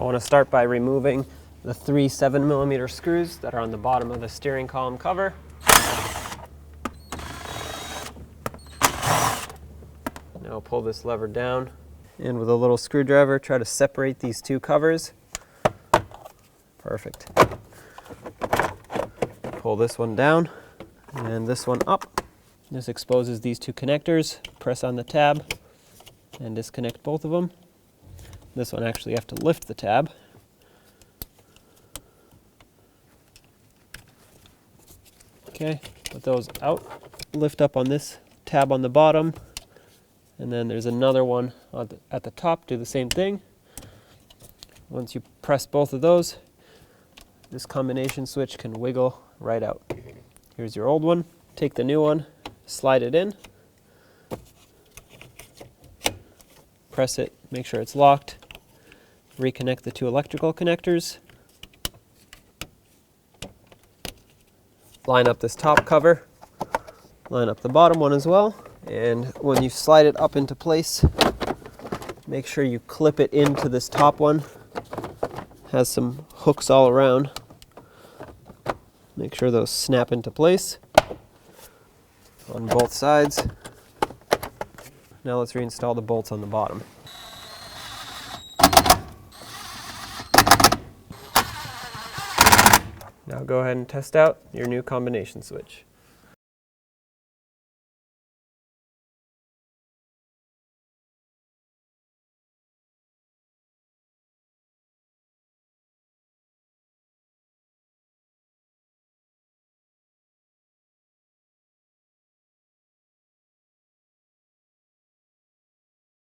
want to start by removing the 3 7mm screws that are on the bottom of the steering column cover. Now pull this lever down, and with a little screwdriver try to separate these two covers. Perfect. Pull this one down and this one up. This exposes these two connectors. Press on the tab and disconnect both of them. This one actually you have to lift the tab. Okay, put those out. Lift up on this tab on the bottom, and then there's another one at the top. Do the same thing. Once you press both of those, this combination switch can wiggle right out. Here's your old one. Take the new one, slide it in, press it, make sure it's locked, reconnect the two electrical connectors, line up this top cover, line up the bottom one as well, and when you slide it up into place, make sure you clip it into this top one. It has some hooks all around. Make sure those snap into place on both sides. Now let's reinstall the bolts on the bottom. Now go ahead and test out your new combination switch.